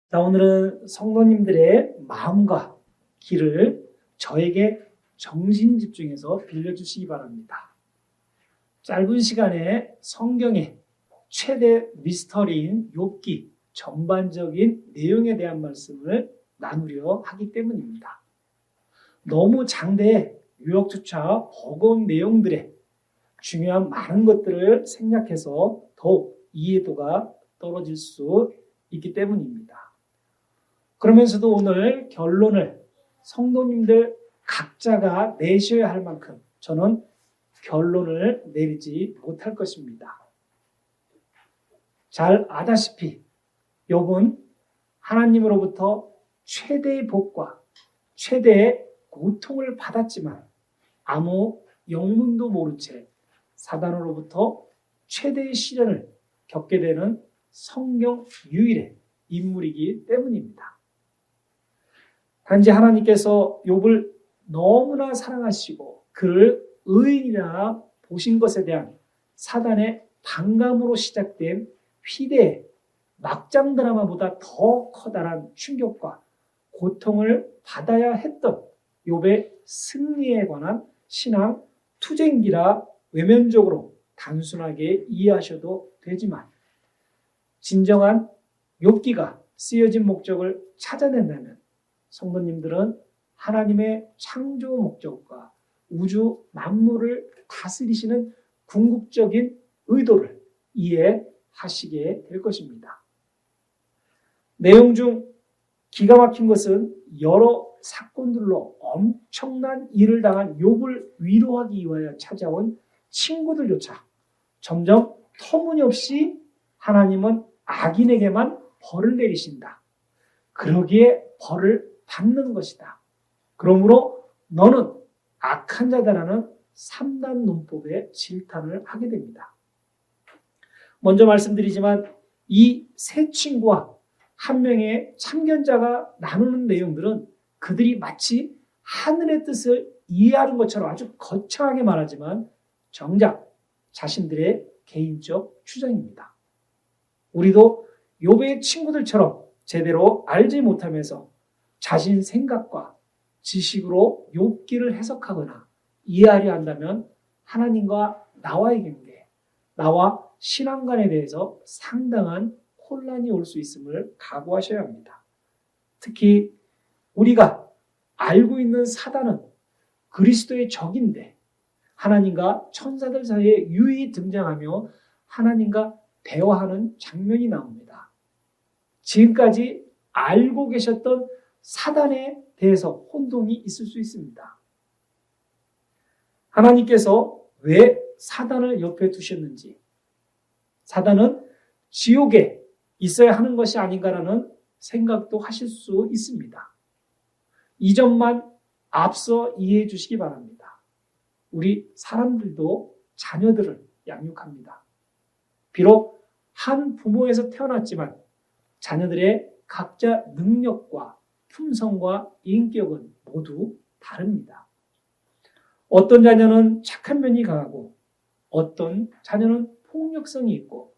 자, 오늘은 성도님들의 마음과 길을 저에게 정신 집중해서 빌려주시기 바랍니다. 짧은 시간에 성경의 최대 미스터리인 욥기 전반적인 내용에 대한 말씀을 나누려 하기 때문입니다. 너무 장대에 유력조차 버거운 내용들에 중요한 많은 것들을 생략해서 더욱 이해도가 떨어질 수 있기 때문입니다. 그러면서도 오늘 결론을 성도님들 각자가 내셔야 할 만큼 저는 결론을 내리지 못할 것입니다. 잘 아다시피 욥은 하나님으로부터 최대의 복과 최대의 고통을 받았지만 아무 영문도 모른 채 사단으로부터 최대의 시련을 겪게 되는 성경 유일의 인물이기 때문입니다. 단지 하나님께서 욥을 너무나 사랑하시고 그를 의인이라 보신 것에 대한 사단의 반감으로 시작된 희대의 막장 드라마보다 더 커다란 충격과 고통을 받아야 했던 욥의 승리에 관한 신앙 투쟁기라 외면적으로 단순하게 이해하셔도 되지만 진정한 욥기가 쓰여진 목적을 찾아낸다면 성도님들은 하나님의 창조 목적과 우주 만물을 다스리시는 궁극적인 의도를 이해하시게 될 것입니다. 내용 중 기가 막힌 것은 여러 사건들로 엄청난 일을 당한 욥을 위로하기 위하여 찾아온 친구들조차 점점 터무니없이 하나님은 악인에게만 벌을 내리신다. 그러기에 벌을 받는 것이다. 그러므로 너는 악한 자다라는 3단 논법에 질타를 하게 됩니다. 먼저 말씀드리지만 이 세 친구와 한 명의 참견자가 나누는 내용들은 그들이 마치 하늘의 뜻을 이해하는 것처럼 아주 거창하게 말하지만 정작 자신들의 개인적 추정입니다. 우리도 욥의 친구들처럼 제대로 알지 못하면서 자신 생각과 지식으로 욥기를 해석하거나 이해하려 한다면 하나님과 나와의 관계, 나와 신앙관에 대해서 상당한 혼란이 올 수 있음을 각오하셔야 합니다. 특히 우리가 알고 있는 사단은 그리스도의 적인데 하나님과 천사들 사이에 유유히 등장하며 하나님과 대화하는 장면이 나옵니다. 지금까지 알고 계셨던 사단에 대해서 혼동이 있을 수 있습니다. 하나님께서 왜 사단을 옆에 두셨는지, 사단은 지옥에 있어야 하는 것이 아닌가라는 생각도 하실 수 있습니다. 이 점만 앞서 이해해 주시기 바랍니다. 우리 사람들도 자녀들을 양육합니다. 비록 한 부모에서 태어났지만 자녀들의 각자 능력과 품성과 인격은 모두 다릅니다. 어떤 자녀는 착한 면이 강하고 어떤 자녀는 폭력성이 있고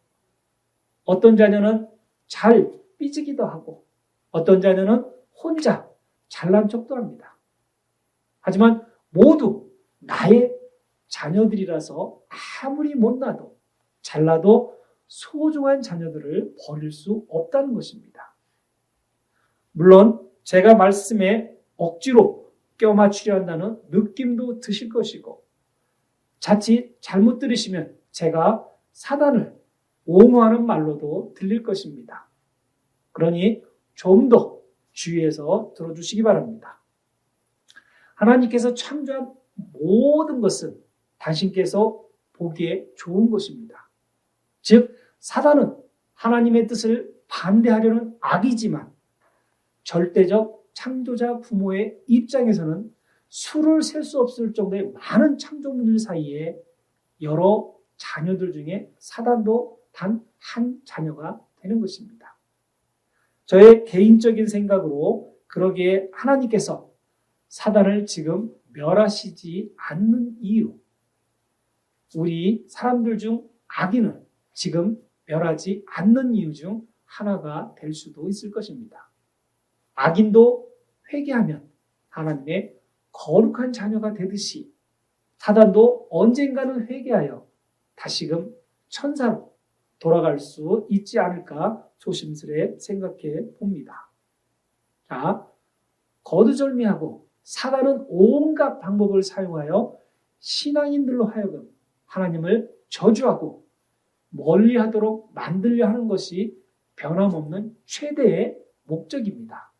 어떤 자녀는 잘 삐지기도 하고 어떤 자녀는 혼자 잘난 척도 합니다. 하지만 모두 나의 자녀들이라서 아무리 못나도 잘나도 소중한 자녀들을 버릴 수 없다는 것입니다. 물론 제가 말씀에 억지로 껴맞추려 한다는 느낌도 드실 것이고 자칫 잘못 들으시면 제가 사단을 옹호하는 말로도 들릴 것입니다. 그러니 좀 더 주의해서 들어주시기 바랍니다. 하나님께서 창조한 모든 것은 당신께서 보기에 좋은 것입니다. 즉 사단은 하나님의 뜻을 반대하려는 악이지만 절대적 창조자 부모의 입장에서는 수를 셀 수 없을 정도의 많은 창조물들 사이에 여러 자녀들 중에 사단도 단 한 자녀가 되는 것입니다. 저의 개인적인 생각으로 그러기에 하나님께서 사단을 지금 멸하시지 않는 이유, 우리 사람들 중 악인을 지금 멸하지 않는 이유 중 하나가 될 수도 있을 것입니다. 악인도 회개하면 하나님의 거룩한 자녀가 되듯이 사단도 언젠가는 회개하여 다시금 천사로 돌아갈 수 있지 않을까 조심스레 생각해 봅니다. 자, 거두절미하고 사단은 온갖 방법을 사용하여 신앙인들로 하여금 하나님을 저주하고 멀리하도록 만들려 하는 것이 변함없는 최대의 목적입니다.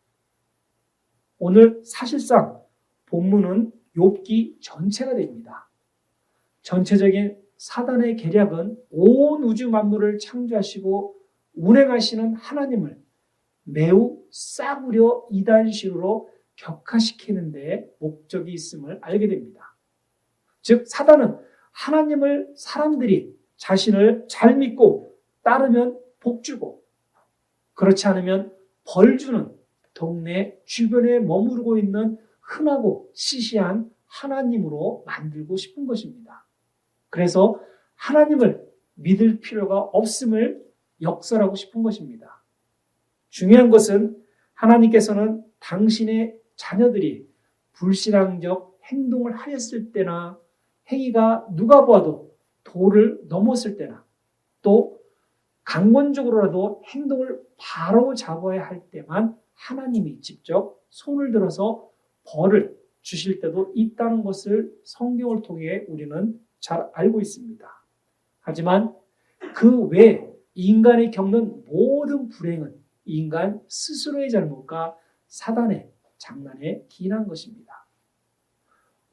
오늘 사실상 본문은 욥기 전체가 됩니다. 전체적인 사단의 계략은 온 우주 만물을 창조하시고 운행하시는 하나님을 매우 싸구려 이단식으로 격화시키는 데 목적이 있음을 알게 됩니다. 즉 사단은 하나님을 사람들이 자신을 잘 믿고 따르면 복 주고 그렇지 않으면 벌 주는 동네 주변에 머무르고 있는 흔하고 시시한 하나님으로 만들고 싶은 것입니다. 그래서 하나님을 믿을 필요가 없음을 역설하고 싶은 것입니다. 중요한 것은 하나님께서는 당신의 자녀들이 불신앙적 행동을 하였을 때나 행위가 누가 보아도 도를 넘었을 때나 또 강권적으로라도 행동을 바로 잡아야 할 때만 하나님이 직접 손을 들어서 벌을 주실 때도 있다는 것을 성경을 통해 우리는 잘 알고 있습니다. 하지만 그 외에 인간이 겪는 모든 불행은 인간 스스로의 잘못과 사단의 장난에 기인한 것입니다.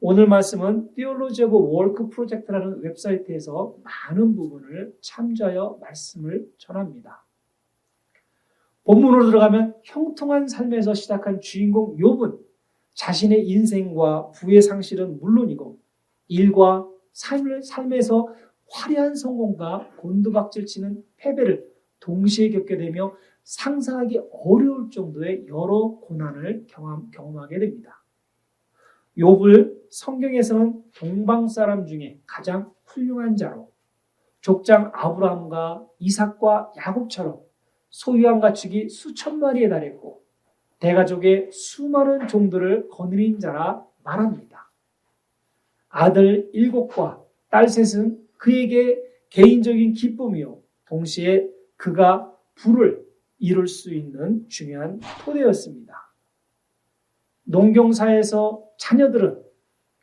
오늘 말씀은 Theology of Work Project라는 웹사이트에서 많은 부분을 참조하여 말씀을 전합니다. 본문으로 들어가면 형통한 삶에서 시작한 주인공 욥은 자신의 인생과 부의 상실은 물론이고 일과 삶에서 화려한 성공과 곤두박질치는 패배를 동시에 겪게 되며 상상하기 어려울 정도의 여러 고난을 경험하게 됩니다. 욥을 성경에서는 동방 사람 중에 가장 훌륭한 자로 족장 아브라함과 이삭과 야곱처럼 소유한 가축이 수천 마리에 달했고 대가족의 수많은 종들을 거느린 자라 말합니다. 아들 7과 딸 3은 그에게 개인적인 기쁨이요 동시에 그가 부를 이룰 수 있는 중요한 토대였습니다. 농경사에서 자녀들은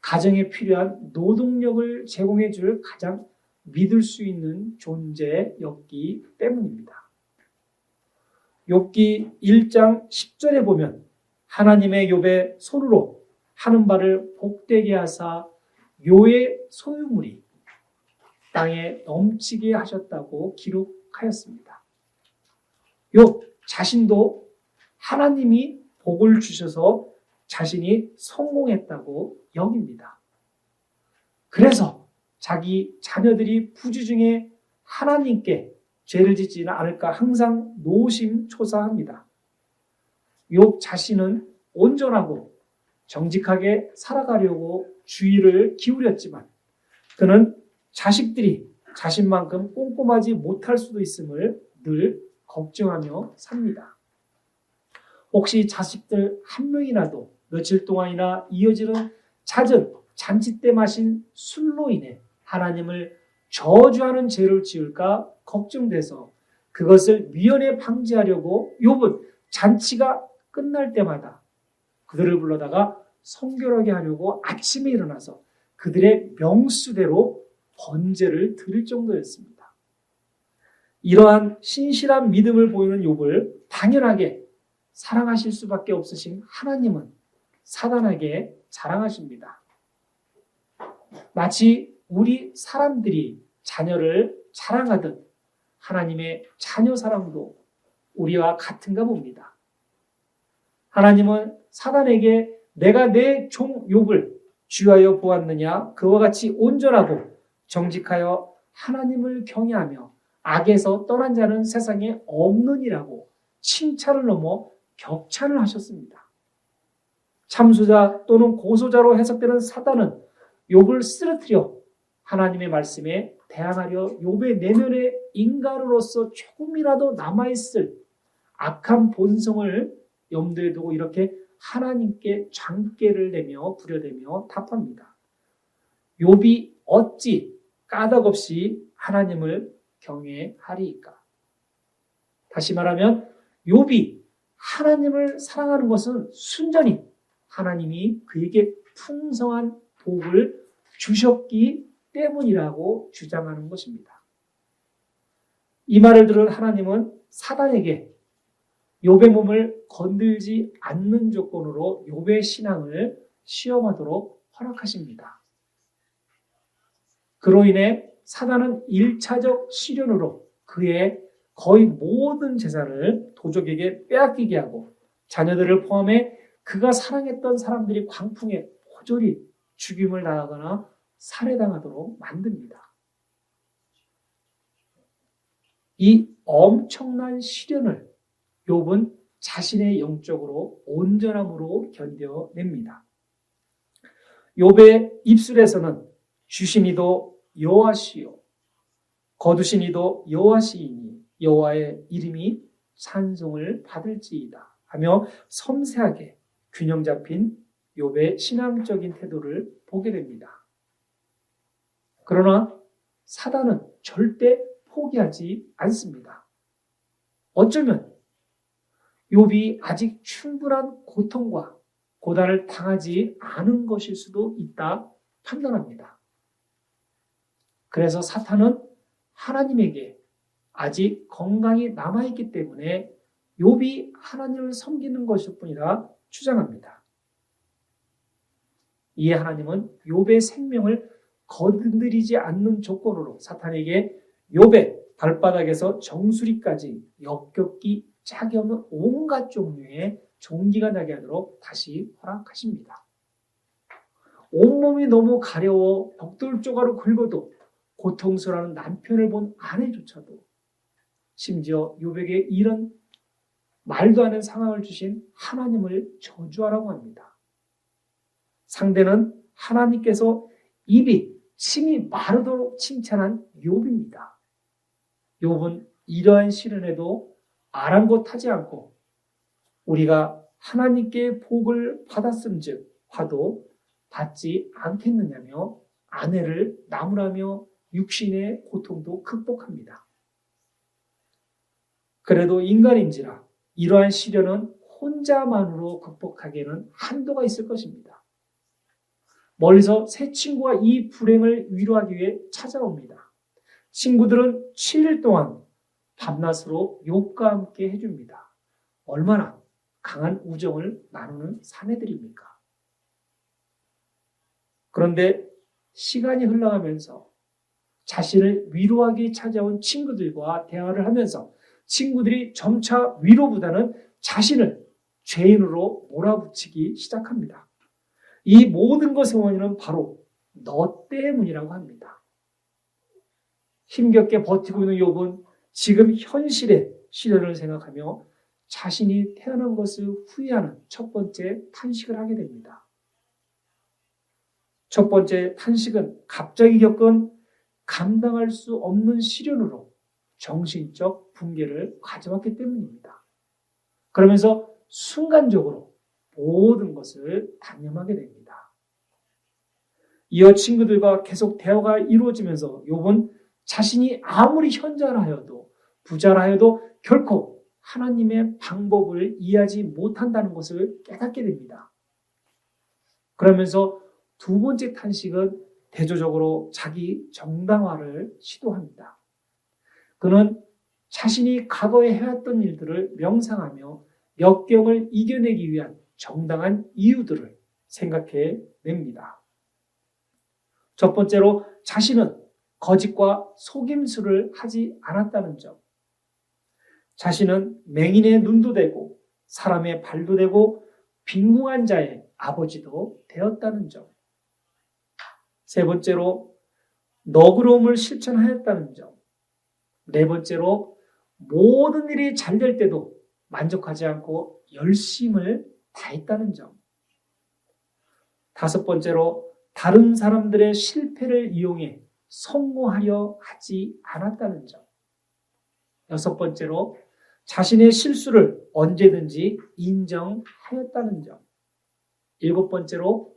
가정에 필요한 노동력을 제공해 줄 가장 믿을 수 있는 존재였기 때문입니다. 욥기 1장 10절에 보면 하나님의 욥의 손으로 하는 바를 복되게 하사 묘의 소유물이 땅에 넘치게 하셨다고 기록하였습니다. 욥 자신도 하나님이 복을 주셔서 자신이 성공했다고 여깁니다. 그래서 자기 자녀들이 부주중에 하나님께 죄를 짓지는 않을까 항상 노심초사합니다. 욥 자신은 온전하고 정직하게 살아가려고 주의를 기울였지만 그는 자식들이 자신만큼 꼼꼼하지 못할 수도 있음을 늘 걱정하며 삽니다. 혹시 자식들 한 명이라도 며칠 동안이나 이어지는 잦은 잔치 때 마신 술로 인해 하나님을 저주하는 죄를 지을까 걱정돼서 그것을 미연에 방지하려고 욥은 잔치가 끝날 때마다 그들을 불러다가 성결하게 하려고 아침에 일어나서 그들의 명수대로 번제를 드릴 정도였습니다. 이러한 신실한 믿음을 보이는 욥을 당연하게 사랑하실 수밖에 없으신 하나님은 사단에게 자랑하십니다. 마치 우리 사람들이 자녀를 자랑하듯 하나님의 자녀 사랑도 우리와 같은가 봅니다. 하나님은 사단에게 내가 내 종 욥을 주하여 보았느냐 그와 같이 온전하고 정직하여 하나님을 경외하며 악에서 떠난 자는 세상에 없느니라고 칭찬을 넘어 격찬을 하셨습니다. 참소자 또는 고소자로 해석되는 사단은 욥을 쓰러뜨려 하나님의 말씀에 대항하려 욥의 내면의 인간으로서 조금이라도 남아있을 악한 본성을 염두에 두고 이렇게 하나님께 장께를 내며 부려대며 답합니다. 욥이 어찌 까닭없이 하나님을 경외하리이까? 다시 말하면 욥이 하나님을 사랑하는 것은 순전히 하나님이 그에게 풍성한 복을 주셨기 때문이라고 주장하는 것입니다. 이 말을 들은 하나님은 사단에게 욥의 몸을 건들지 않는 조건으로 욥의 신앙을 시험하도록 허락하십니다. 그로 인해 사단은 1차적 시련으로 그의 거의 모든 재산을 도적에게 빼앗기게 하고 자녀들을 포함해 그가 사랑했던 사람들이 광풍에 모조리 죽임을 당하거나 살해당하도록 만듭니다. 이 엄청난 시련을 욥은 자신의 영적으로 온전함으로 견뎌냅니다. 욥의 입술에서는 주신 이도 여호와시요 거두신 이도 여호와시이니 여호와의 이름이 찬송을 받을지이다 하며 섬세하게 균형 잡힌 욥의 신앙적인 태도를 보게 됩니다. 그러나 사단은 절대 포기하지 않습니다. 어쩌면 욥이 아직 충분한 고통과 고난을 당하지 않은 것일 수도 있다 판단합니다. 그래서 사탄은 하나님에게 아직 건강이 남아있기 때문에 욥이 하나님을 섬기는 것일 뿐이라 주장합니다. 이에 하나님은 욥의 생명을 건드리지 않는 조건으로 사탄에게 욥의 발바닥에서 정수리까지 역겹기 짝이 없는 온갖 종류의 종기가 나게 하도록 다시 허락하십니다. 온몸이 너무 가려워 벽돌 조각으로 긁어도 고통스러워하는 남편을 본 아내조차도 심지어 욥에게 이런 말도 안 되는 상황을 주신 하나님을 저주하라고 합니다. 상대는 하나님께서 입이 침이 마르도록 칭찬한 욥입니다. 욥은 이러한 시련에도 아랑곳하지 않고 우리가 하나님께 복을 받았음즉 화도 받지 않겠느냐며 아내를 나무라며 육신의 고통도 극복합니다. 그래도 인간인지라 이러한 시련은 혼자만으로 극복하기에는 한도가 있을 것입니다. 멀리서 새 친구가 이 불행을 위로하기 위해 찾아옵니다. 친구들은 7일 동안 밤낮으로 욥과 함께 해줍니다. 얼마나 강한 우정을 나누는 사내들입니까? 그런데 시간이 흘러가면서 자신을 위로하기 찾아온 친구들과 대화를 하면서 친구들이 점차 위로보다는 자신을 죄인으로 몰아붙이기 시작합니다. 이 모든 것의 원인은 바로 너 때문이라고 합니다. 힘겹게 버티고 있는 욥은 지금 현실의 시련을 생각하며 자신이 태어난 것을 후회하는 첫 번째 탄식을 하게 됩니다. 첫 번째 탄식은 갑자기 겪은 감당할 수 없는 시련으로 정신적 붕괴를 가져왔기 때문입니다. 그러면서 순간적으로 모든 것을 단념하게 됩니다. 이어 친구들과 계속 대화가 이루어지면서 욥은 자신이 아무리 현자라여도 부자라여도 결코 하나님의 방법을 이해하지 못한다는 것을 깨닫게 됩니다. 그러면서 두 번째 탄식은 대조적으로 자기 정당화를 시도합니다. 그는 자신이 과거에 해왔던 일들을 명상하며 역경을 이겨내기 위한 정당한 이유들을 생각해 냅니다. 첫 번째로 자신은 거짓과 속임수를 하지 않았다는 점. 자신은 맹인의 눈도 되고 사람의 발도 되고 빈궁한 자의 아버지도 되었다는 점. 세 번째로 너그러움을 실천하였다는 점. 네 번째로 모든 일이 잘 될 때도 만족하지 않고 열심을 다했다는 점. 다섯 번째로 다른 사람들의 실패를 이용해 성공하려 하지 않았다는 점. 여섯 번째로 자신의 실수를 언제든지 인정하였다는 점. 7번째로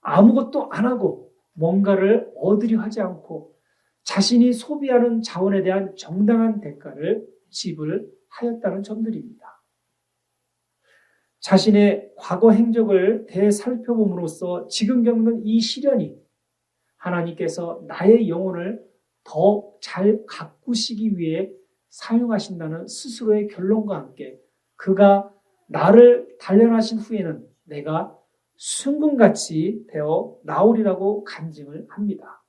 아무것도 안 하고 뭔가를 얻으려 하지 않고 자신이 소비하는 자원에 대한 정당한 대가를 지불하였다는 점들입니다. 자신의 과거 행적을 되살펴봄으로써 지금 겪는 이 시련이 하나님께서 나의 영혼을 더 잘 가꾸시기 위해 사용하신다는 스스로의 결론과 함께 그가 나를 단련하신 후에는 내가 순금같이 되어 나오리라고 간증을 합니다.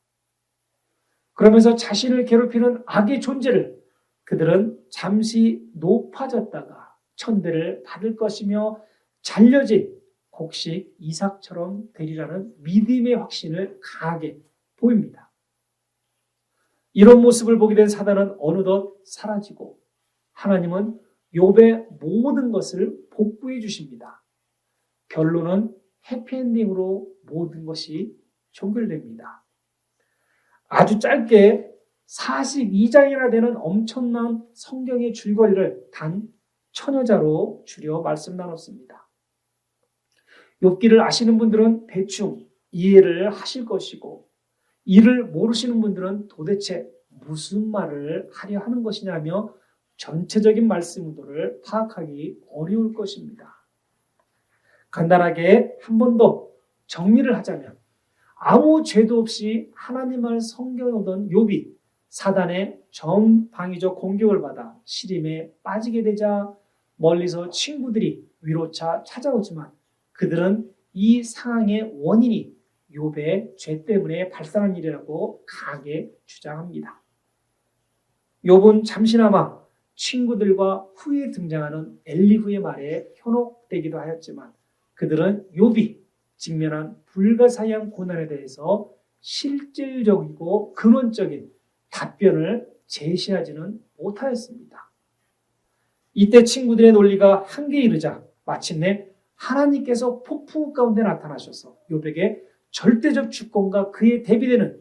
그러면서 자신을 괴롭히는 악의 존재를 그들은 잠시 높아졌다가 천대를 받을 것이며 잘려진 곡식 이삭처럼 되리라는 믿음의 확신을 강하게 보입니다. 이런 모습을 보게 된 사단은 어느덧 사라지고 하나님은 욥의 모든 것을 복구해 주십니다. 결론은 해피엔딩으로 모든 것이 종결됩니다. 아주 짧게 42장이나 되는 엄청난 성경의 줄거리를 단 1000여자로 줄여 말씀 나눴습니다. 욥기를 아시는 분들은 대충 이해를 하실 것이고 이를 모르시는 분들은 도대체 무슨 말을 하려 하는 것이냐며 전체적인 말씀 의도를 파악하기 어려울 것입니다. 간단하게 한 번 더 정리를 하자면 아무 죄도 없이 하나님을 섬겨오던 욥이 사단의 전방위적 공격을 받아 시림에 빠지게 되자 멀리서 친구들이 위로차 찾아오지만 그들은 이 상황의 원인이 욥의 죄 때문에 발생한 일이라고 강하게 주장합니다. 욥은 잠시나마 친구들과 후에 등장하는 엘리후의 말에 현혹되기도 하였지만 그들은 욥이 직면한 불가사의한 고난에 대해서 실질적이고 근원적인 답변을 제시하지는 못하였습니다. 이때 친구들의 논리가 한계에 이르자 마침내 하나님께서 폭풍 가운데 나타나셔서 욥에게 절대적 주권과 그에 대비되는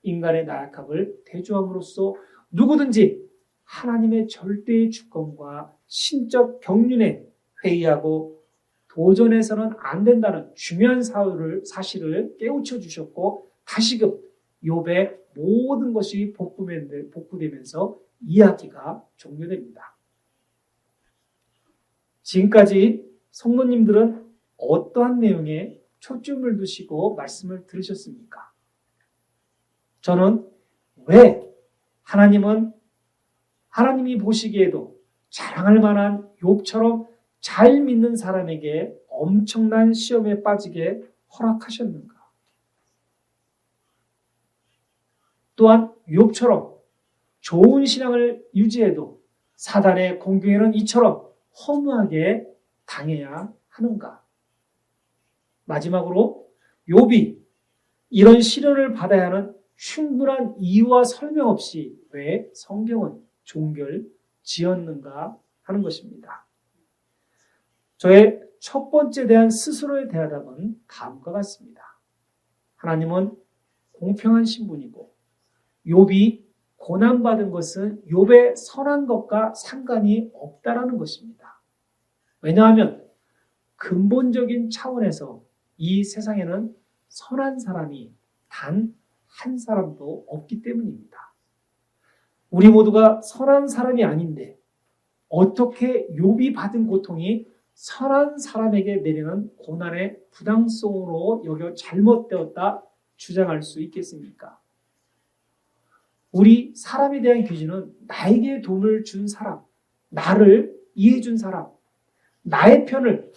인간의 나약함을 대조함으로써 누구든지 하나님의 절대의 주권과 신적 경륜에 회의하고 도전해서는 안 된다는 중요한 사실을 깨우쳐 주셨고 다시금 욥의 모든 것이 복구되면서 이야기가 종료됩니다. 지금까지 성도님들은 어떠한 내용에 초점을 두시고 말씀을 들으셨습니까? 저는 왜 하나님이 보시기에도 자랑할 만한 욥처럼 잘 믿는 사람에게 엄청난 시험에 빠지게 허락하셨는가? 또한 욥처럼 좋은 신앙을 유지해도 사단의 공격에는 이처럼 허무하게 당해야 하는가? 마지막으로 욥이 이런 시련을 받아야 하는 충분한 이유와 설명 없이 왜 성경은 종결 지었는가 하는 것입니다. 저의 첫 번째 대한 스스로의 대답은 다음과 같습니다. 하나님은 공평한 신분이고 욥이 고난받은 것은 욥의 선한 것과 상관이 없다라는 것입니다. 왜냐하면 근본적인 차원에서 이 세상에는 선한 사람이 단 한 사람도 없기 때문입니다. 우리 모두가 선한 사람이 아닌데 어떻게 욥이 받은 고통이 선한 사람에게 내리는 고난의 부당성으로 여겨 잘못되었다 주장할 수 있겠습니까? 우리 사람에 대한 기준은 나에게 도움을 준 사람, 나를 이해해 준 사람, 나의 편을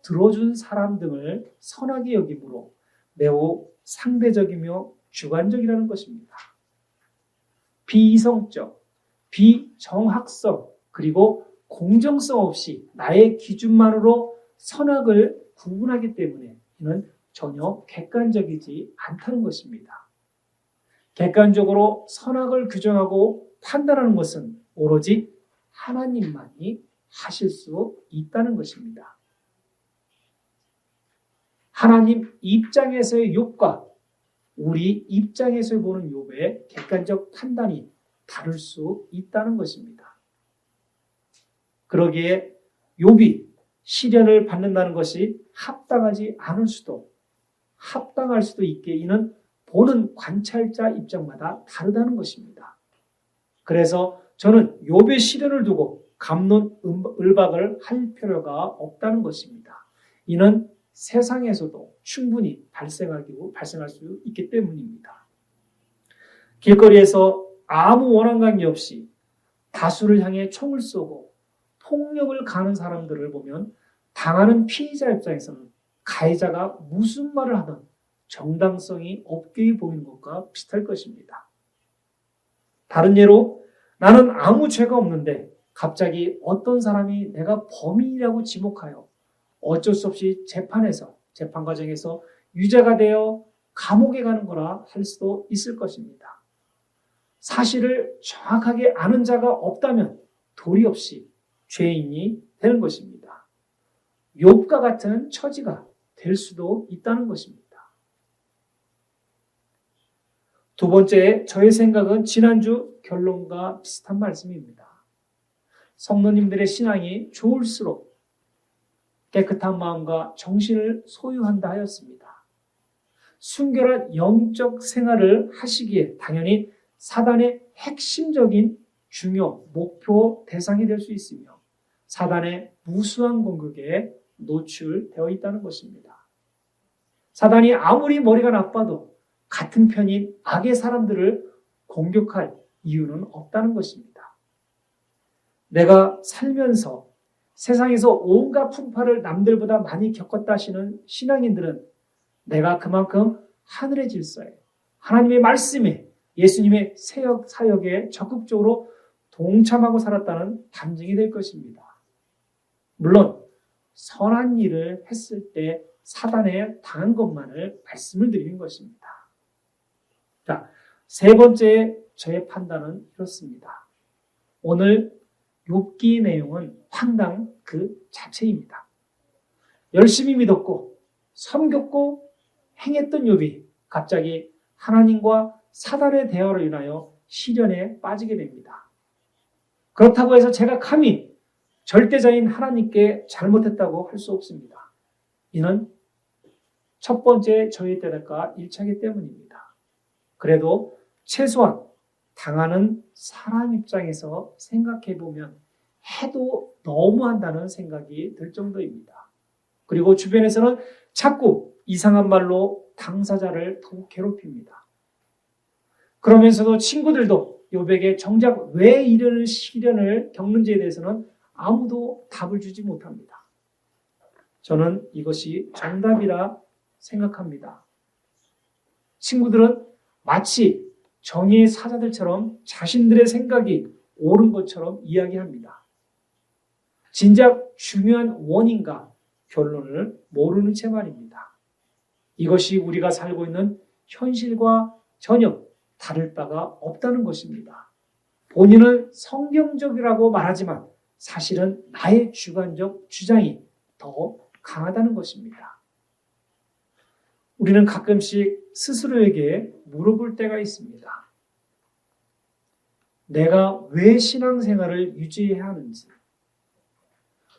들어준 사람 등을 선하게 여기므로 매우 상대적이며 주관적이라는 것입니다. 비이성적, 비정확성, 그리고 공정성 없이 나의 기준만으로 선악을 구분하기 때문에 이는 전혀 객관적이지 않다는 것입니다. 객관적으로 선악을 규정하고 판단하는 것은 오로지 하나님만이 하실 수 있다는 것입니다. 하나님 입장에서의 욥과 우리 입장에서 보는 욥의 객관적 판단이 다를 수 있다는 것입니다. 그러기에 욥이 시련을 받는다는 것이 합당하지 않을 수도 합당할 수도 있게 이는 보는 관찰자 입장마다 다르다는 것입니다. 그래서 저는 욥의 시련을 두고 갑론을박을 할 필요가 없다는 것입니다. 이는 세상에서도 충분히 발생할 수 있기 때문입니다. 길거리에서 아무 원한관계 없이 다수를 향해 총을 쏘고 폭력을 가하는 사람들을 보면 당하는 피의자 입장에서는 가해자가 무슨 말을 하든 정당성이 없게 보이는 것과 비슷할 것입니다. 다른 예로 나는 아무 죄가 없는데 갑자기 어떤 사람이 내가 범인이라고 지목하여 어쩔 수 없이 재판 과정에서 유죄가 되어 감옥에 가는 거라 할 수도 있을 것입니다. 사실을 정확하게 아는 자가 없다면 도리 없이 죄인이 되는 것입니다. 욥과 같은 처지가 될 수도 있다는 것입니다. 두 번째, 저의 생각은 지난주 결론과 비슷한 말씀입니다. 성도님들의 신앙이 좋을수록 깨끗한 마음과 정신을 소유한다 하였습니다. 순결한 영적 생활을 하시기에 당연히 사단의 핵심적인 중요, 목표 대상이 될 수 있으며 사단의 무수한 공격에 노출되어 있다는 것입니다. 사단이 아무리 머리가 나빠도 같은 편인 악의 사람들을 공격할 이유는 없다는 것입니다. 내가 살면서 세상에서 온갖 풍파를 남들보다 많이 겪었다 하시는 신앙인들은 내가 그만큼 하늘의 질서에 하나님의 말씀에 예수님의 사역에 적극적으로 동참하고 살았다는 반증이 될 것입니다. 물론 선한 일을 했을 때 사단에 당한 것만을 말씀을 드리는 것입니다. 자, 세 번째 저의 판단은 이렇습니다. 오늘 욥기 내용은 황당 그 자체입니다. 열심히 믿었고 섬겼고 행했던 욥이 갑자기 하나님과 사단의 대화로 인하여 시련에 빠지게 됩니다. 그렇다고 해서 제가 감히 절대자인 하나님께 잘못했다고 할 수 없습니다. 이는 첫 번째 저의 대답과 일치하기 때문입니다. 그래도 최소한 당하는 사람 입장에서 생각해보면 해도 너무한다는 생각이 들 정도입니다. 그리고 주변에서는 자꾸 이상한 말로 당사자를 더욱 괴롭힙니다. 그러면서도 친구들도 욥에게 정작 왜 이런 시련을 겪는지에 대해서는 아무도 답을 주지 못합니다. 저는 이것이 정답이라 생각합니다. 친구들은 마치 정의의 사자들처럼 자신들의 생각이 옳은 것처럼 이야기합니다. 진작 중요한 원인과 결론을 모르는 채 말입니다. 이것이 우리가 살고 있는 현실과 전혀 다를 바가 없다는 것입니다. 본인은 성경적이라고 말하지만 사실은 나의 주관적 주장이 더 강하다는 것입니다. 우리는 가끔씩 스스로에게 물어볼 때가 있습니다. 내가 왜 신앙생활을 유지해야 하는지,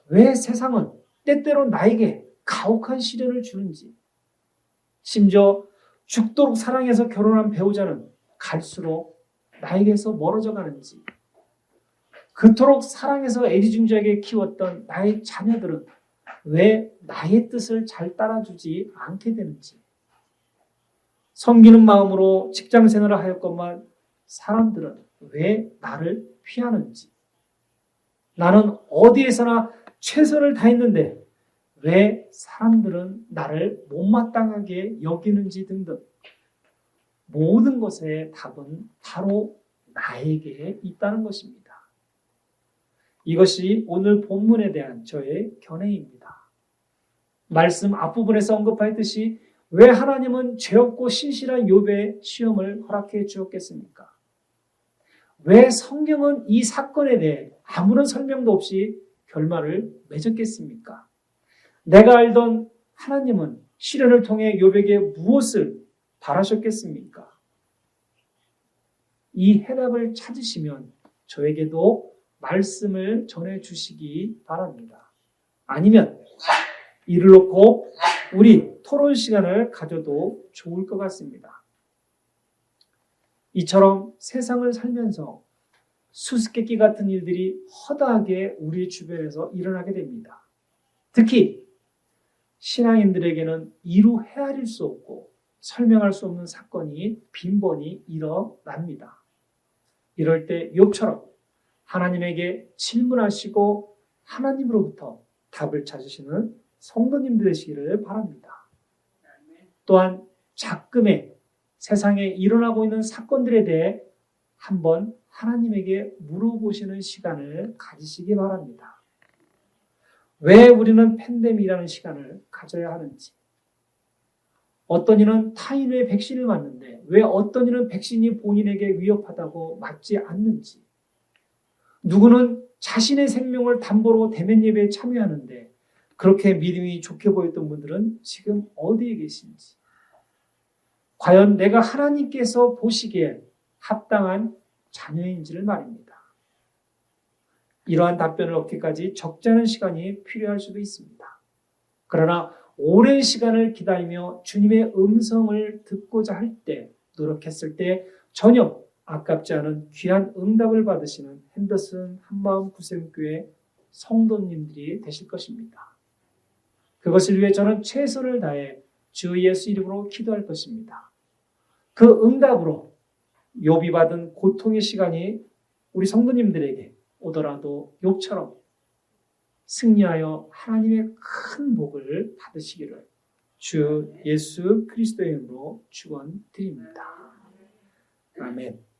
왜 세상은 때때로 나에게 가혹한 시련을 주는지, 심지어 죽도록 사랑해서 결혼한 배우자는 갈수록 나에게서 멀어져 가는지, 그토록 사랑해서 애지중지하게 키웠던 나의 자녀들은 왜 나의 뜻을 잘 따라주지 않게 되는지, 섬기는 마음으로 직장생활을 하였건만 사람들은 왜 나를 피하는지, 나는 어디에서나 최선을 다했는데 왜 사람들은 나를 못마땅하게 여기는지 등등 모든 것의 답은 바로 나에게 있다는 것입니다. 이것이 오늘 본문에 대한 저의 견해입니다. 말씀 앞부분에서 언급하였듯이 왜 하나님은 죄 없고 신실한 욥의 시험을 허락해 주었겠습니까? 왜 성경은 이 사건에 대해 아무런 설명도 없이 결말을 맺었겠습니까? 내가 알던 하나님은 시련을 통해 욥에게 무엇을 바라셨겠습니까? 이 해답을 찾으시면 저에게도 말씀을 전해주시기 바랍니다. 아니면 이를 놓고 우리 토론 시간을 가져도 좋을 것 같습니다. 이처럼 세상을 살면서 수수께끼 같은 일들이 허다하게 우리 주변에서 일어나게 됩니다. 특히 신앙인들에게는 이루 헤아릴 수 없고 설명할 수 없는 사건이 빈번히 일어납니다. 이럴 때 욥처럼 하나님에게 질문하시고 하나님으로부터 답을 찾으시는 성도님들 되시기를 바랍니다. 또한 작금의 세상에 일어나고 있는 사건들에 대해 한번 하나님에게 물어보시는 시간을 가지시기 바랍니다. 왜 우리는 팬데믹이라는 시간을 가져야 하는지, 어떤 이는 타인의 백신을 맞는데 왜 어떤 이는 백신이 본인에게 위협하다고 맞지 않는지, 누구는 자신의 생명을 담보로 대면 예배에 참여하는데 그렇게 믿음이 좋게 보였던 분들은 지금 어디에 계신지, 과연 내가 하나님께서 보시기에 합당한 자녀인지를 말입니다. 이러한 답변을 얻기까지 적지 않은 시간이 필요할 수도 있습니다. 그러나 오랜 시간을 기다리며 주님의 음성을 듣고자 할 때, 노력했을 때 전혀 아깝지 않은 귀한 응답을 받으시는 핸더슨 한마음 구세교회 성도님들이 되실 것입니다. 그것을 위해 저는 최선을 다해 주 예수 이름으로 기도할 것입니다. 그 응답으로 욥이 받은 고통의 시간이 우리 성도님들에게 오더라도 욥처럼 승리하여 하나님의 큰 복을 받으시기를 주 예수 그리스도의 이름으로 축원드립니다. 아멘.